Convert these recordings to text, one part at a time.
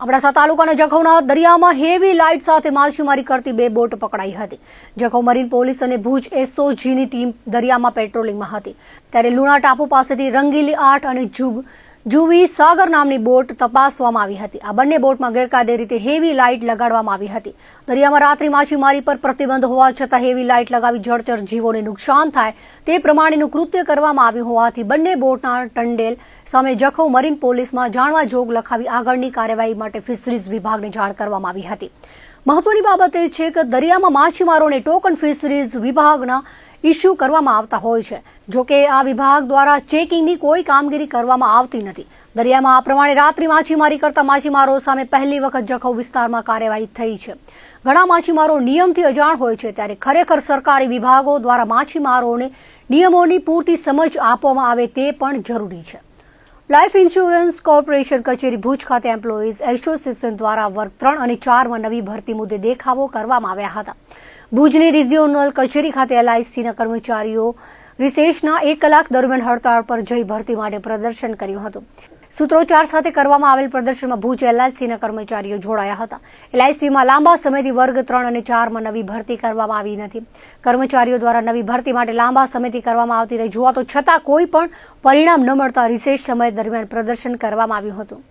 અબડાસા તાલુકાના જખૌના દરિયામાં heavy light સાથે માછીમારી કરતી 2 બોટ પકડાઈ હતી। જખૌ મરીન પોલીસ અને ભુજ એસઓજીની ટીમ દરિયામાં પેટ્રોલિંગમાં હતી ત્યારે લુણા ટાપુ પાસેથી રંગીલી 8 અને જુવી સાગર નામની બોટ તપાસવામાં આવી હતી। આ બંને બોટમાં ગેરકાયદે રીતે હેવી લાઇટ લગાડવામાં આવી હતી। દરિયામાં રાત્રિ માછીમારી પર પ્રતિબંધ હોવા છતાં હેવી લાઇટ લગાવી જળચર જીવોને નુકસાન થાય તે પ્રમાણેનું કૃત્ય કરવામાં આવ્યું હોવાથી બંને બોટના ટંડેલ સામે જખૌ મરીન પોલીસમાં જાણવા જોગ લખાવી આગળની કાર્યવાહી માટે ફિશરીઝ વિભાગને જાણ કરવામાં આવી હતી। મહત્વની બાબત એ છે કે દરિયામાં માછીમારોને ટોકન ફિશરીઝ વિભાગના ઇસ્યુ કરવામાં આવતા હોય છે। જો કે આ વિભાગ દ્વારા ચેકિંગની કોઈ કામગીરી કરવામાં આવતી નથી। દરિયામાં આ પ્રમાણે રાત્રિ માછીમારી કરતા માછીમારો સામે પહેલી વખત જખૌ વિસ્તારમાં કાર્યવાહી થઈ છે। ઘણા માછીમારો નિયમથી અજાણ હોય છે ત્યારે ખરેખર સરકારી વિભાગો દ્વારા માછીમારોને નિયમોની પૂરતી સમજ આપવામાં આવે તે પણ જરૂરી છે। લાઇફ ઇન્સ્યોરન્સ કોર્પોરેશન કચેરી ભુજ ખાતે એમ્પ્લોઈઝ એસોસિએશન દ્વારા વર્ગ 3 અને 4માં નવી ભરતી મુદ્દે દેખાવો કરવામાં આવ્યા હતા। ભુજની રિજિયોનલ કચેરી ખાતે એલઆઈસીના કર્મચારીઓ રિસેસના 1 કલાક દરમિયાન હડતાળ પર જઈ ભરતી માટે પ્રદર્શન કર્યું હતું। સૂત્રોચ્ચાર સાથે કરવામાં આવેલ પ્રદર્શનમાં ભુજ એલઆઈસીના કર્મચારીઓ જોડાયા હતા। એલઆઈસીમાં લાંબા સમયથી વર્ગ 3 અને 4માં નવી ભરતી કરવામાં આવી નથી। કર્મચારીઓ દ્વારા નવી ભરતી માટે લાંબા સમયથી કરવામાં આવતી રજૂઆતો છતાં કોઈ પણ પરિણામ ન મળતા રિસેસ સમય દરમિયાન પ્રદર્શન કરવામાં આવ્યું હતું।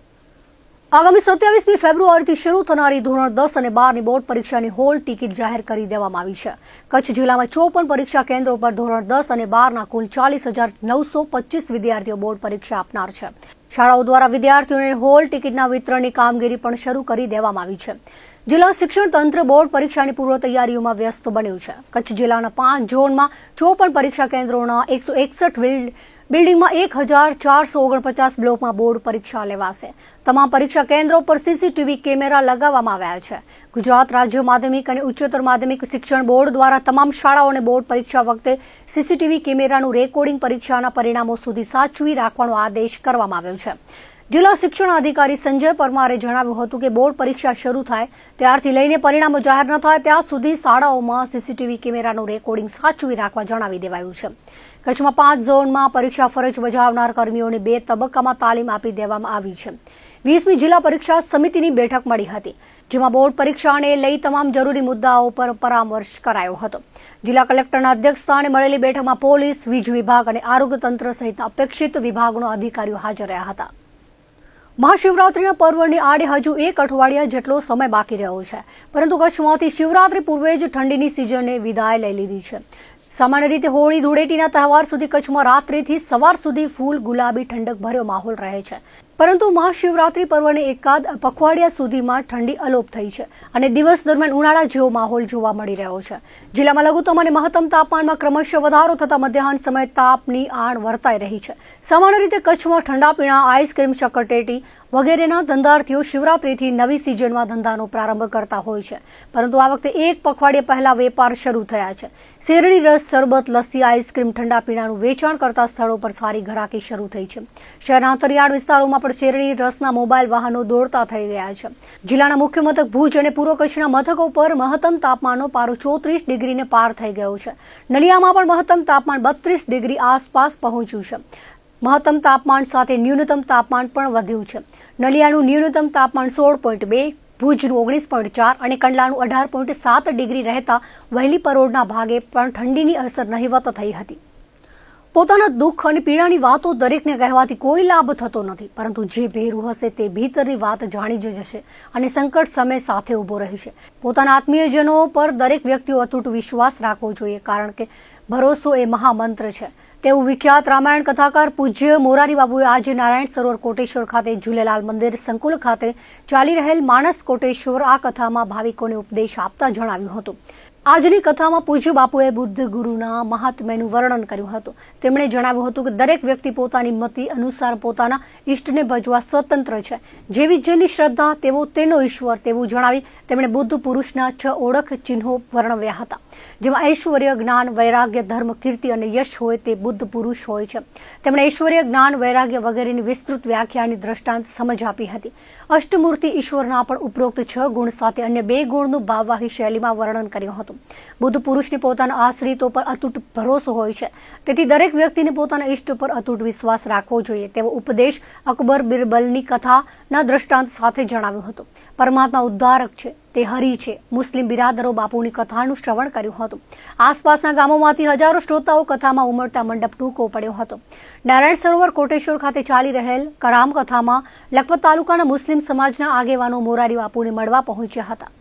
આગામી 27મી ફેબ્રુઆરીથી શરૂ થનારી ધોરણ 10 અને 12ની બોર્ડ પરીક્ષાની હોલ ટિકિટ જાહેર કરી દેવામાં આવી છે। કચ્છ જિલ્લામાં 54 પરીક્ષા કેન્દ્રો પર ધોરણ 10 અને 12ના કુલ 40,925 વિદ્યાર્થીઓ બોર્ડ પરીક્ષા આપનાર છે। શાળાઓ દ્વારા વિદ્યાર્થીઓને હોલ ટિકિટના વિતરણની કામગીરી પણ શરૂ કરી દેવામાં આવી છે। જિલ્લા શિક્ષણ તંત્ર બોર્ડ પરીક્ષાની પૂર્વ તૈયારીઓમાં વ્યસ્ત બન્યું છે। કચ્છ જિલ્લાના 5 ઝોનમાં 54 પરીક્ષા કેન્દ્રોના 161 બિલ્ડિંગમાં 1,449 બ્લોકમાં બોર્ડ પરીક્ષા લેવાશે। તમામ પરીક્ષા કેન્દ્રો પર સીસીટીવી કેમેરા લગાવવામાં આવ્યા છે। ગુજરાત રાજ્ય માધ્યમિક અને ઉચ્ચતર માધ્યમિક શિક્ષણ બોર્ડ દ્વારા તમામ શાળાઓને બોર્ડ પરીક્ષા વખતે સીસીટીવી કેમેરાનું રેકોર્ડિંગ પરીક્ષાના પરિણામો સુધી સાચવી રાખવાનો આદેશ કરવામાં આવ્યો છે। જિલ્લા શિક્ષણ અધિકારી સંજય પરમારે જણાવ્યું હતું કે બોર્ડ પરીક્ષા શરૂ થાય ત્યારથી લઈને પરિણામો જાહેર ન થાય ત્યાં સુધી શાળાઓમાં સીસીટીવી કેમેરાનું રેકોર્ડિંગ સાચવી રાખવા જણાવી દેવાયું છે। કચ્છમાં 5 ઝોનમાં પરીક્ષા ફરજ બજાવનાર કર્મીઓને 2 તબક્કામાં તાલીમ આપી દેવામાં આવી છે। 20મી જિલ્લા પરીક્ષા સમિતિની બેઠક મળી હતી જેમાં બોર્ડ પરીક્ષાને લઈ તમામ જરૂરી મુદ્દાઓ પર પરામર્શ કરાયો હતો। જિલ્લા કલેક્ટરના અધ્યક્ષસ્થાને મળેલી બેઠકમાં પોલીસ, વીજ વિભાગ અને આરોગ્ય તંત્ર સહિત અપેક્ષિત વિભાગોના અધિકારીઓ હાજર રહ્યા હતા। મહાશિવરાત્રીના પર્વની આડે હજુ 1 અઠવાડિયા જેટલો સમય બાકી રહ્યો છે પરંતુ કચ્છમાંથી શિવરાત્રી પૂર્વે જ ઠંડીની સિઝને વિદાય લઈ લીધી છે। સામાન્ય રીતે હોળી ધૂળેટીના તહેવાર સુધી કચ્છમાં રાત્રિથી સવાર સુધી ફૂલ ગુલાબી ઠંડક ભર્યો માહોલ રહે છે પરંતુ મહાશિવરાત્રી પર્વને એકાદ પખવાડિયા સુધીમાં ઠંડી અલોપ થઈ છે અને દિવસ દરમિયાન ઉનાળા જેવો માહોલ જોવા મળી રહ્યો છે। જિલ્લામાં લઘુત્તમ અને મહત્તમ તાપમાનમાં ક્રમશઃ વધારો થતા મધ્યાહન સમયે તાપની આણ વર્તાઈ રહી છે। સામાન્ય રીતે કચ્છમાં ઠંડા પીણા, આઈસ્ક્રીમ, શક્કરટેટી વગેરેના ધંધાર્થીઓ શિવરાત્રીથી નવી સિઝનમાં ધંધાનો પ્રારંભ કરતા હોય છે પરંતુ આ વખતે 1 પખવાડિયા પહેલા વેપાર શરૂ થયા છે। શેરડી રસ, શરબત, લસ્સી, આઈસ્ક્રીમ, ઠંડા પીણાનું વેચાણ કરતા સ્થળો પર સારી ઘરાકી શરૂ થઈ છે। શહેરના અંતરિયાળ વિસ્તારોમાં પણ શેરડી રસના મોબાઈલ વાહનો દોડતા થઈ ગયા છે। જિલ્લાના મુખ્ય મથક ભુજ અને પૂર્વ કચ્છના મથકો પર મહત્તમ તાપમાનનો પારો 34 ડિગ્રીને પાર થઈ ગયો છે। નલિયામાં પણ મહત્તમ તાપમાન 32 ડિગ્રી આસપાસ પહોંચ્યું છે। મહત્તમ તાપમાન સાથે ન્યૂનતમ તાપમાન પણ વધ્યું છે। નલિયાનું ન્યૂનતમ તાપમાન 16.2, ભુજનું 19.4 અને કંડલાનું 18.7 ડિગ્રી રહેતા વહેલી પરોઢના ભાગે પણ ઠંડીની અસર નહિવત થઈ હતી। પોતાના દુઃખ અને પીડાની વાતો દરેકને કહેવાથી કોઈ લાભ થતો નથી પરંતુ જે ભેરું હશે તે ભીતરની વાત જાણી જ જશે અને સંકટ સમય સાથે ઊભો રહેશે। પોતાના આત્મીયજનો પર દરેક વ્યક્તિઓ અતૂટ વિશ્વાસ રાખવો જોઈએ કારણ કે ભરોસો એ મહામંત્ર છે તેવું વિખ્યાત રામાયણ કથાકાર પૂજ્ય મોરારી બાબુએ આજે નારાયણ સરોવર કોટેશ્વર ખાતે ઝૂલેલાલ મંદિર સંકુલ ખાતે ચાલી રહેલ માનસ કોટેશ્વર આ કથામાં ભાવિકોને ઉપદેશ આપતા જણાવ્યું હતું। આજની કથામાં પૂજ્ય બાપુએ બુદ્ધ ગુરુના મહાત્મ્યનું વર્ણન કર્યું હતું। તેમણે જણાવ્યું હતું કે દરેક વ્યક્તિ પોતાની મતિ અનુસાર પોતાના ઈષ્ટને ભજવા સ્વતંત્ર છે। જેવી જેની શ્રદ્ધા તેવો તેનો ઈશ્વર તેવું જણાવી તેમણે બુદ્ધ પુરુષના 6 ઓળખ ચિહ્નો વર્ણવ્યા હતા જેમાં ઐશ્વર્ય, જ્ઞાન, વૈરાગ્ય, ધર્મ, કીર્તિ અને યશ હોય તે બુદ્ધ પુરુષ હોય છે। તેમણે ઐશ્વર્ય, જ્ઞાન, વૈરાગ્ય વગેરેની વિસ્તૃત વ્યાખ્યાની દ્રષ્ટાંત સમજ આપી હતી। અષ્ટમૂર્તિ ઈશ્વરના પણ ઉપરોક્ત 6 ગુણ સાથે અન્ય 2 ગુણનું ભાવવાહી શૈલીમાં વર્ણન કર્યું હતું। હતું. બુદ્ધ પુરુષને પોતાના આશ્રિતો પર અતૂટ ભરોસો હોય છે, તેથી દરેક વ્યક્તિને પોતાના ઇષ્ટ પર અતૂટ વિશ્વાસ રાખવો જોઈએ તેવો ઉપદેશ અકબર બિરબલની કથાના દ્રષ્ટાંત સાથે જણાવ્યું હતું. પરમાત્મા ઉદ્ધારક છે, તે હરિ છે. મુસ્લિમ બિરાદરો બાપુની કથાનું શ્રવણ કર્યું હતું. આસપાસના ગામોમાંથી હજારો શ્રોતાઓ કથામાં ઉમળતા મંડપ ટૂંકો પડ્યો હતો. નારાયણ સરોવર કોટેશ્વર ખાતે ચાલી રહેલ રામ કથામાં લખપત તાલુકાના મુસ્લિમ સમાજના આગેવાનો મોરારી બાપુને મળવા પહોંચ્યા હતા.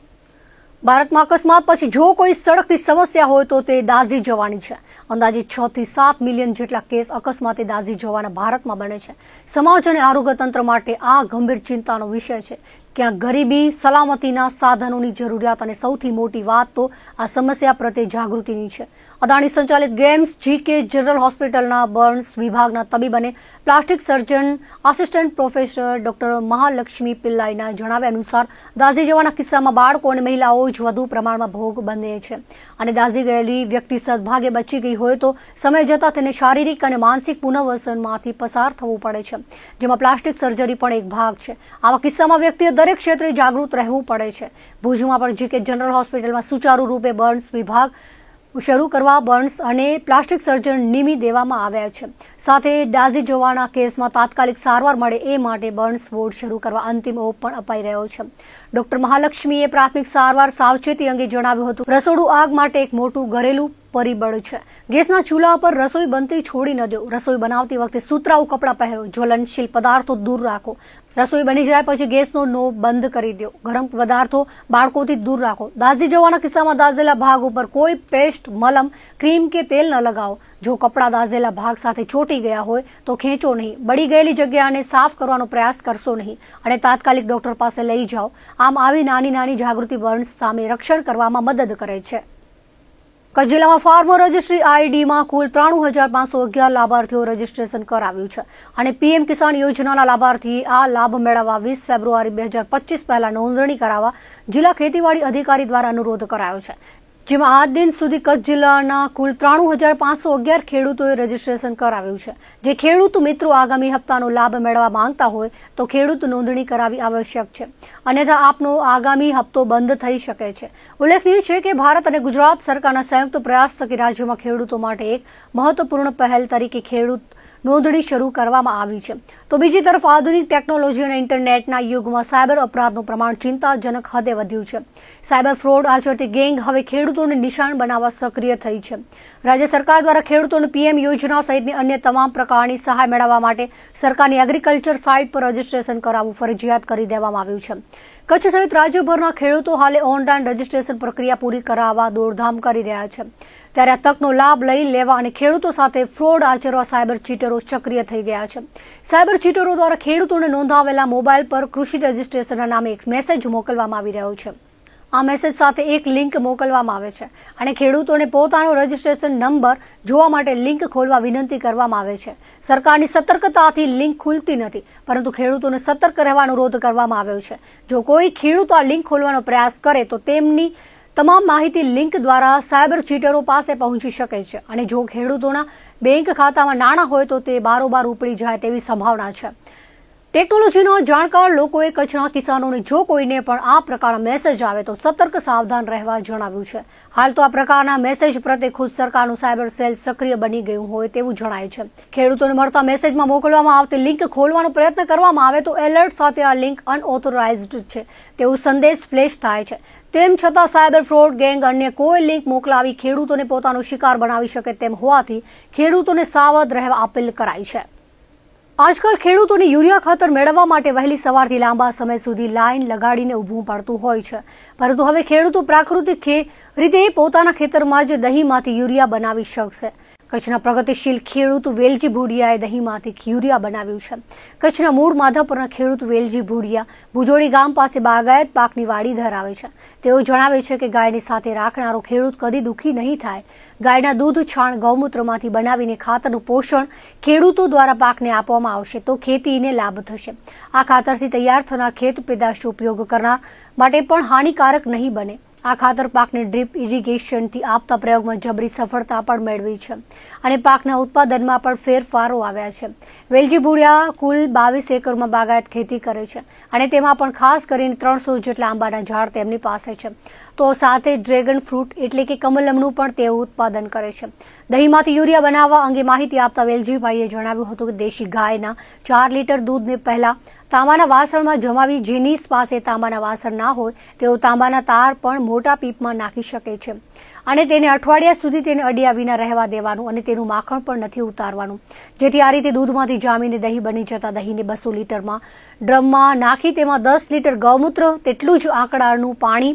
ભારતમાં અકસ્માત પછી જો કોઈ સડકની સમસ્યા હોય તો તે દાઝી જવાની છે. અંદાજે 6 થી 7 મિલિયન જેટલા કેસ અકસ્માતે દાઝી જવાના ભારતમાં બને છે. સમાજ અને આરોગ્ય તંત્ર માટે આ ગંભીર ચિંતાનો વિષય છે. ક્યાં ગરીબી, સલામતીના સાધનોની જરૂરિયાત અને સૌથી મોટી વાત તો આ સમસ્યા પ્રત્યે જાગૃતિની છે. અદાણી સંચાલિત ગેમ્સ જીકે જનરલ હોસ્પિટલના બર્ન્સ વિભાગના તબીબ અને plastic surgeon assistant professor doctor Mahalakshmi પિલ્લાઈના જણાવ્યા અનુસાર દાઝી જવાના કિસ્સામાં બાળકો અને મહિલાઓ જ વધુ પ્રમાણમાં ભોગ બને છે અને દાઝી ગયેલી વ્યક્તિ સદભાગે બચી ગઈ હોય તો સમય જતાં તેને શારીરિક અને માનસિક પુનર્વસનમાંથી પસાર થવું પડે છે, જેમાં પ્લાસ્ટિક સર્જરી પણ એક ભાગ છે. આવા કિસ્સામાં વ્યક્તિએ દરેક ક્ષેત્રે જાગૃત રહેવું પડે છે. ભુજમાં પણ જીકે જનરલ હોસ્પિટલમાં સુચારુ રૂપે બર્ન્સ વિભાગ શરૂ કરવા બર્ન્સ અને પ્લાસ્ટિક સર્જન નિમી દેવામાં આવ્યા છે. સાથે દાઝી જવાના કેસમાં તાત્કાલિક સારવાર મળે એ માટે બર્ન્સ વોર્ડ શરૂ કરવા અંતિમ ઓપ પણ અપાઈ રહ્યો છે. ડોક્ટર મહાલક્ષ્મીએ પ્રાથમિક સારવાર સાવચેતી અંગે જણાવ્યું હતું. રસોડું આગ માટે એક મોટું ઘરેલું પરિબળ છે. ગેસના ચૂલા પર રસોઈ બનતી છોડી ન દો. રસોઈ બનાવતી વખતે સુતરાઉ કપડાં પહેરો. જ્વલનશીલ પદાર્થો દૂર રાખો. રસોઈ બની જાય પછી ગેસનો નોબ બંધ કરી દો. ગરમ પદાર્થો બાળકોથી દૂર રાખો. દાઝી જવાના કિસ્સામાં દાઝેલા ભાગ ઉપર કોઈ પેસ્ટ, મલમ, ક્રીમ કે તેલ ન લગાવો. જો કપડાં દાઝેલા ભાગ સાથે ચોંટી ગયા હોય તો ખેંચો નહીં. બળી ગયેલી જગ્યાને સાફ કરવાનો પ્રયાસ કરશો નહીં અને તાત્કાલિક ડોક્ટર પાસે લઈ જાઓ. આમ આવી નાની નાની જાગૃતિ બર્ન્સ સામે રક્ષણ કરવામાં મદદ કરે છે. કચ્છ જિલ્લામાં ફાર્મર રજિસ્ટ્રી આઈડીમાં કુલ 93,511 લાભાર્થીઓ રજીસ્ટ્રેશન કરાવ્યું છે અને પીએમ કિસાન યોજનાના લાભાર્થી આ લાભ મેળવવા 20 ફેબ્રુઆરી 2025 પહેલા નોંધણી કરાવવા જિલ્લા ખેતીવાડી અધિકારી દ્વારા અનુરોધ કરાયો છે. જેમાં આજ દિન સુધી કચ્છ જિલ્લાના કુલ 93,511 ખેડૂતોએ રજીસ્ટ્રેશન કરાવ્યું છે. જે ખેડૂત મિત્રો આગામી હપ્તાનો લાભ મેળવવા માંગતા હોય તો ખેડૂત નોંધણી કરાવવી આવશ્યક છે, અન્યથા આપનો આગામી હપ્તો બંધ થઈ શકે છે. ઉલ્લેખનીય છે કે ભારત અને ગુજરાત સરકારના સંયુક્ત પ્રયાસ થકી રાજ્યમાં ખેડૂતો માટે એક મહત્વપૂર્ણ પહેલ તરીકે ખેડૂત નોંધણી શરૂ કરવામાં આવી છે. તો બીજી તરફ આધુનિક ટેકનોલોજી અને ઇન્ટરનેટના યુગમાં સાયબર અપરાધનું પ્રમાણ ચિંતાજનક હદે વધ્યું છે. સાયબર ફ્રોડ આચરતી ગેંગ હવે ખેડૂતોને નિશાન બનાવવા સક્રિય થઈ છે. રાજ્ય સરકાર દ્વારા ખેડૂતોને પીએમ યોજના સહિતની અન્ય તમામ પ્રકારની સહાય મેળવવા માટે સરકારની એગ્રીકલ્ચર સાઇટ પર રજીસ્ટ્રેશન કરાવવું ફરજિયાત કરી દેવામાં આવ્યું છે. કચ્છ સહિત રાજ્યભરના ખેડૂતો હાલે ઓનલાઈન રજીસ્ટ્રેશન પ્રક્રિયા પૂરી કરાવવા દોડધામ કરી રહ્યા છે. ત્યારે આ તકનો લાભ લઈ લેવા અને ખેડૂતો સાથે ફ્રોડ આચરવા સાયબર ચીટરો સક્રિય થઈ ગયા છે. સાયબર ચીટરો દ્વારા ખેડૂતોને નોંધાવેલા મોબાઈલ પર કૃષિ રજીસ્ટ્રેશનના નામે એક મેસેજ મોકલવામાં આવી રહ્યો છે. આ મેસેજ સાથે એક લિંક મોકલવામાં આવે છે અને ખેડૂતોને પોતાનો રજીસ્ટ્રેશન નંબર જોવા માટે લિંક ખોલવા વિનંતી કરવામાં આવે છે. સરકારની સતર્કતાથી લિંક ખુલતી નથી, પરંતુ ખેડૂતોને સતર્ક રહેવા અનુરોધ કરવામાં આવ્યો છે. જો કોઈ ખેડૂત આ લિંક ખોલવાનો પ્રયાસ કરે તો તેમની તમામ માહિતી લિંક દ્વારા સાયબર ચીટરો પાસે પહોંચી શકે છે અને જો ખેડૂતોના બેંક ખાતામાં નાણાં હોય તો તે બારોબાર ઉપડી જાય તેવી સંભાવના છે. ટેકનોલોજીના જાણકાર લોકોએ કચ્છના કિસાનોને જો કોઈને પણ આ પ્રકારના મેસેજ આવે તો સતર્ક સાવધાન રહેવા જણાવ્યું છે. હાલ તો આ પ્રકારના મેસેજ પ્રત્યે ખુદ સરકારનું સાયબર સેલ સક્રિય બની ગયું હોય તેવું જણાય છે. ખેડૂતોને મળતા મેસેજમાં મોકલવામાં આવતી લિંક ખોલવાનો પ્રયત્ન કરવામાં આવે તો એલર્ટ સાથે આ લિંક અનઓથોરાઇઝ્ડ છે તેવું સંદેશ ફ્લેશ થાય છે. તેમ છતાં સાયબર ફ્રોડ ગેંગ અન્ય કોઈ લિંક મોકલાવી ખેડૂતોને પોતાનો શિકાર બનાવી શકે તેમ હોવાથી ખેડૂતોને સાવધ રહેવા અપીલ કરાઈ છે. આજકાલ ખેડૂતોને યુરિયા ખાતર મેળવવા માટે વહેલી સવારથી લાંબા સમય સુધી લાઈન લગાડીને ઊભું પડતું હોય છે, પરંતુ હવે ખેડૂતો પ્રાકૃતિક રીતે પોતાના ખેતરમાં જ દહીંમાંથી યુરિયા બનાવી શકશે. કચ્છના પ્રગતિશીલ ખેડૂત વેલજી ભુડિયાએ દહીંમાંથી યુરિયા બનાવ્યું છે. કચ્છના મૂળ માધાપરના ખેડૂત વેલજી ભુડિયા ભુજોડી ગામ પાસે બાગાયત પાકની વાડી ધરાવે છે. તેઓ જણાવે છે કે ગાયની સાથે રાખનારો ખેડૂત કદી દુઃખી નહીં થાય. ગાયના દૂધ, છાણ, ગૌમૂત્રમાંથી બનાવીને ખાતરનું પોષણ ખેડૂતો દ્વારા પાકને આપવામાં આવશે તો ખેતીને લાભ થશે. આ ખાતરથી તૈયાર થનાર ખેત પેદાશનો ઉપયોગ કરનાર માટે પણ હાનિકારક નહીં બને. આ ખાતર પાકને ડ્રીપ ઇરિગેશનથી આપતા પ્રયોગમાં જબરી સફળતા પણ મેળવી છે અને પાકના ઉત્પાદનમાં પણ ફેરફારો આવ્યા છે. વેલજી ભુડિયા કુલ 22 એકરમાં બાગાયત ખેતી કરે છે અને તેમાં પણ ખાસ કરીને 300 જેટલા આંબાના ઝાડ તેમની પાસે છે. તો સાથે ડ્રેગન ફ્રૂટ એટલે કે કમલમનું પણ તેઓ ઉત્પાદન કરે છે. દહીંમાંથી યુરિયા બનાવવા અંગે માહિતી આપતા વેલજીભાઈએ જણાવ્યું હતું કે દેશી ગાયના 4 લીટર દૂધને પહેલા તાંબાના વાસણમાં જમાવી, જેની પાસે તાંબાના વાસણ ના હોય તેઓ તાંબાના તાર પણ મોટા પીપમાં નાખી શકે છે અને તેને અઠવાડિયા સુધી તેને અડ્યા વિના રહેવા દેવાનું અને તેનું માખણ પણ નથી ઉતારવાનું, જેથી આ રીતે દૂધમાંથી જામીને દહીં બની જતા દહીંને 200 લીટરમાં ડ્રમમાં નાખી તેમાં 10 લીટર ગૌમૂત્ર, તેટલું જ આંકડાનું પાણી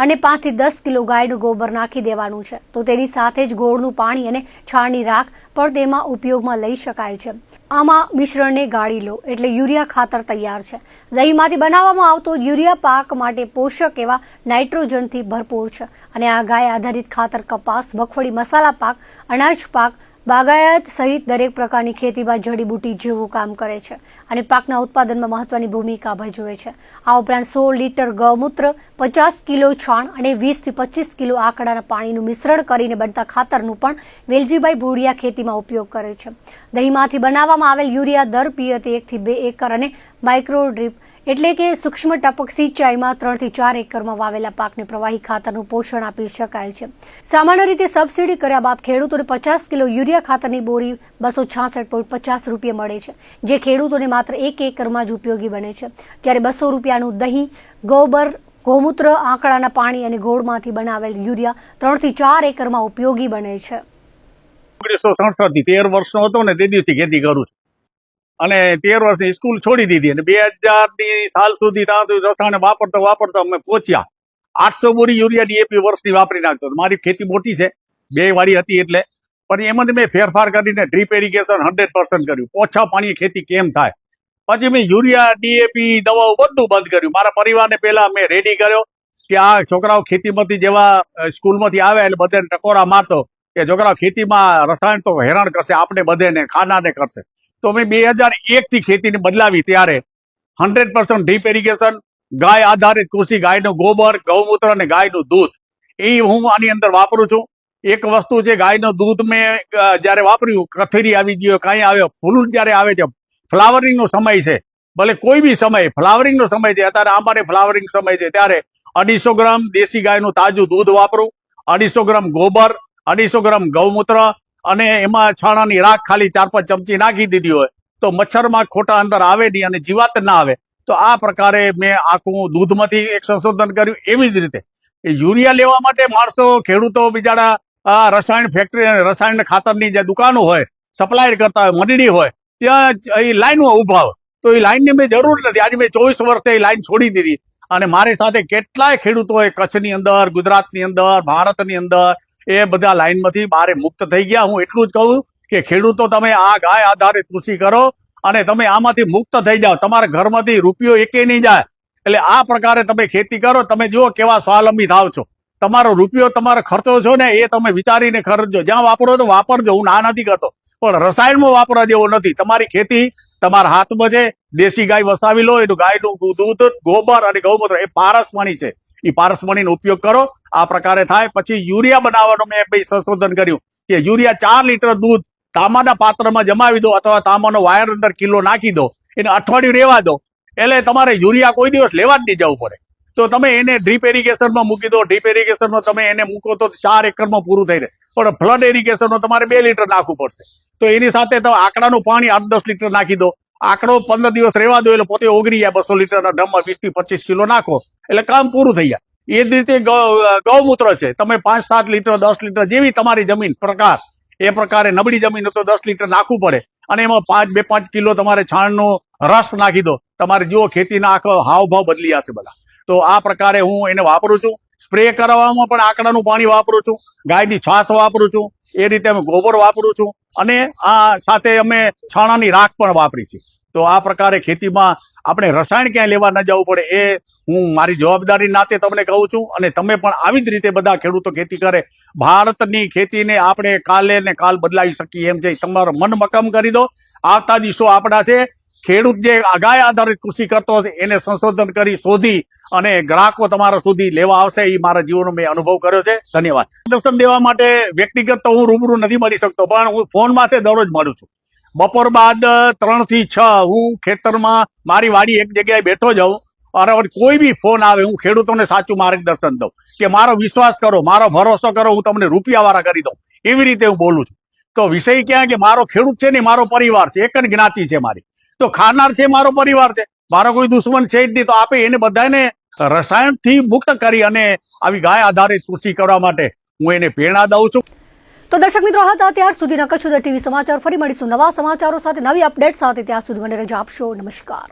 અને 5 થી 10 કિલો ગાયનું ગોબર નાખી દેવાનું છે. તો તેની સાથે જ ગોળનું પાણી અને છાણની રાખ પણ તેમાં ઉપયોગમાં લઈ શકાય છે. આમાં મિશ્રણને ગાળી લો એટલે યુરિયા ખાતર તૈયાર છે. દહીંમાંથી બનાવવામાં આવતો યુરિયા પાક માટે પોષક એવા નાઇટ્રોજનથી ભરપૂર છે અને આ ગાય આધારિત ખાતર કપાસ, મગફળી, મસાલા પાક, અનાજ પાક, બાગાયત સહિત દરેક પ્રકારની ખેતીમાં જડીબુટી જેવું કામ કરે છે અને પાકના ઉત્પાદનમાં મહત્વની ભૂમિકા ભજવે છે. આ ઉપરાંત 16 લીટર ગૌમૂત્ર, 50 કિલો છાણ અને 20 થી 25 કિલો આંકડાના પાણીનું મિશ્રણ કરીને બનતા ખાતરનું પણ વેલજીભાઈ ભુડિયા ખેતીમાં ઉપયોગ કરે છે. દહીંમાંથી બનાવવામાં આવેલ યુરિયા દર પિયતે 1 થી 2 એકર અને માઇક્રો ડ્રીપ એટલે કે સૂક્ષ્મ ટપક સિંચાઈમાં 3 થી 4 એકરમાં વાવેલા પાકને પ્રવાહી ખાતરનું પોષણ આપી શકાય છે. સામાન્ય રીતે સબસિડી કર્યા બાદ ખેડૂતોને 50 કિલો યુરિયા ખાતરની બોરી 266.50 રૂપિયા મળે છે, જે ખેડૂતોને માત્ર 1 એકરમાં જ ઉપયોગી બને છે. જ્યારે 200 રૂપિયાનું દહીં, ગોબર, ગૌમૂત્ર, આંકડાના પાણી અને ગોળમાંથી બનાવેલ યુરિયા 3 થી 4 એકરમાં ઉપયોગી બને છે. 1967 થી 13 વર્ષનો હતો ને તે દિવસથી ખેતી કરું છું અને 13 વર્ષની સ્કૂલ છોડી દીધી અને 2000ની સાલ સુધી રસાયણ વાપરતા અમે પહોંચ્યા 800 બોરી યુરિયા ડીએપી વર્ષની વાપરી નાખતો. મારી ખેતી મોટી છે, 2 વાડી હતી એટલે, પણ એમાં મેં ફેરફાર કરીને ડ્રીપ ઇરિગેશન 100% કર્યું. ઓછા પાણીએ ખેતી કેમ થાય, પછી મેં યુરિયા ડીએપી દવાઓ બધું બંધ કર્યું. મારા પરિવારને પહેલા મેં રેડી કર્યો કે આ છોકરાઓ ખેતીમાંથી જેવા સ્કૂલમાંથી આવે એટલે બધાને ટકોરા મારતો કે છોકરાઓ ખેતીમાં રસાયણ તો હેરાન કરશે, આપણે બધાને ખાનાને કરશે. તો મેં 2001 થી ખેતીને બદલાવી ત્યારે 100% ડ્રીપ ઇરિગેશન, ગાય આધારિત કૃષિ, ગાયનું ગોબર, ગૌમૂત્ર અને ગાયનું દૂધ એ હું આની અંદર વાપરું છું. એક વસ્તુ છે, ગાયનું દૂધ મેં જયારે વાપર્યું, કથેરી આવી ગયો, કાંઈ આવ્યો, ફૂલ જયારે આવે છે, ફ્લાવરિંગનો સમય છે, ભલે કોઈ બી સમય ફ્લાવરિંગનો સમય છે, અત્યારે આંબાને ફ્લાવરિંગ સમય છે, ત્યારે 250 ગ્રામ દેશી ગાયનું તાજું દૂધ વાપરું, 250 ગ્રામ ગોબર, 250 ગ્રામ ગૌમૂત્ર અને એમાં છાણાની રાખ ખાલી 4-5 ચમચી નાખી દીધી હોય તો મચ્છરમાં ખોટા અંદર આવે નહીં અને જીવાત ના આવે. તો આ પ્રકારે મેં આખું દૂધમાંથી એક સંશોધન કર્યું. એવી જ રીતે યુરિયા લેવા માટે માણસો, ખેડૂતો બિચારા રસાયણ ફેક્ટરી અને રસાયણ ખાતરની જે દુકાનો હોય, સપ્લાય કરતા હોય, મંડળી હોય, ત્યાં એ લાઈનમાં ઉભા હોય. તો એ લાઈનની મેં જરૂર નથી. આજે મેં 24 વર્ષથી એ લાઈન છોડી દીધી અને મારી સાથે કેટલાય ખેડૂતોએ કચ્છની અંદર, ગુજરાતની અંદર, ભારતની અંદર એ બધા લાઈનમાંથી બહાર મુક્ત થઈ ગયા. હું એટલું જ કહું કે ખેડૂતો, તમે આ ગાય આધારિત કૃષિ કરો અને તમે આમાંથી મુક્ત થઈ જાઓ. તમારા ઘરમાંથી રૂપિયો એકે નહીં જાય. એટલે આ પ્રકારે તમે ખેતી કરો, તમે જુઓ કેવા સ્વાવલંબી થાવ છો. તમારો રૂપિયો, તમારો ખર્ચો છો ને એ તમે વિચારીને ખર્ચજો. જ્યાં વાપરો તો વાપરજો, હું ના નથી કરતો, પણ રસાયણમાં વાપરવા જેવો નથી. તમારી ખેતી તમારા હાથમાં છે. દેશી ગાય વસાવી લો, એનું ગાયનું દૂધ, ગોબર અને ગૌમૂત્ર એ પારસમણી છે, એ પારસમણીનો ઉપયોગ કરો. આ પ્રકારે થાય. પછી યુરિયા બનાવવાનું મેં સંશોધન કર્યું કે યુરિયા 4 લીટર દૂધ તાંબાના પાત્રમાં જમાવી દો અથવા તાંબાનો વાયર અંદર કિલો નાખી દો, એને અઠવાડિયું રહેવા દો, એટલે તમારે યુરિયા કોઈ દિવસ લેવા જ નહીં જવું પડે. તો તમે એને ડ્રીપ ઇરિગેશનમાં મૂકી દો. ડ્રીપ ઇરિગેશનમાં તમે એને મૂકો તો 4 એકરમાં પૂરું થઈ રહે, પણ ફ્લડ ઇરિગેશનમાં તમારે 2 લીટર નાખવું પડશે. તો એની સાથે તમે આંકડાનું પાણી 8-10 લીટર નાખી દો. આંકડો 15 દિવસ રહેવા દો એટલે પોતે ઓગળી જાય. 200 લીટરના ડ્રમમાં 20 થી 25 કિલો નાખો એટલે કામ પૂરું થઈ જાય. એ જ રીતે ગૌમૂત્ર છે, તમે 5-7 લીટર, 10 લીટર જેવી તમારી જમીન પ્રકાર, એ પ્રકારે નબળી જમીન તો 10 લીટર નાખવું પડે અને એમાં 2-5 કિલો તમારે છાણનો રસ નાખી દો. તમારે જુઓ ખેતીના આખો હાવભાવ બદલી જશે બધા. તો આ પ્રકારે હું એને વાપરું છું. સ્પ્રે કરવામાં પણ આંકડાનું પાણી વાપરું છું, ગાયની છાશ વાપરું છું, એ રીતે અમે ગોબર વાપરું છું અને આ સાથે અમે છાણાની રાખ પણ વાપરી છે. તો આ પ્રકારે ખેતીમાં આપણે રસાયણ ક્યાંય લેવા ન જવું પડે એ હું મારી જવાબદારી નાતે તમને કહું છું. અને તમે પણ આવી જ રીતે બધા ખેડૂતો ખેતી કરે. ભારતની ખેતીને આપણે કાલે ને કાલ બદલાવી શકીએ એમ છે. તમારો મન મક્કમ કરી દો. આવતા દિવસો આપણા છે. ખેડૂત જે ગાય આધારિત કૃષિ કરતો હશે એને સંશોધન કરી, શોધી અને ગ્રાહકો તમારા સુધી લેવા આવશે એ મારા જીવનનો મેં અનુભવ કર્યો છે. ધન્યવાદ. દર્શન દેવા માટે વ્યક્તિગત તો હું રૂબરૂ નથી મળી શકતો, પણ હું ફોનમાંથી દરરોજ મળું છું. બપોર બાદ 3 થી 6 હું ખેતરમાં મારી વાડી એક જગ્યાએ બેઠો જાઉં અને કોઈ બી ફોન આવે હું ખેડૂતોને સાચું માર્ગદર્શન દઉં કે મારો વિશ્વાસ કરો, મારો ભરોસો કરો, હું તમને રૂપિયાવાળા કરી દઉં, એવી રીતે હું બોલું છું. તો વિષય ક્યાં કે મારો ખેડૂત છે ને મારો પરિવાર છે, એક જ જ્ઞાતિ છે મારી, તો ખાનાર છે મારો પરિવાર છે, મારો કોઈ દુશ્મન છે જ નહીં. તો આપે એને બધાને રસાયણથી મુક્ત કરી અને આવી ગાય આધારિત કૃષિ કરવા માટે હું એને પ્રેરણા દઉં છું. તો દર્શક મિત્રો હતા ત્યાર સુધીના કચ્છ ટીવી સમાચાર. ફરી મળીશું નવા સમાચારો સાથે, નવી અપડેટ સાથે. ત્યાં સુધી મને રજા આપશો. નમસ્કાર.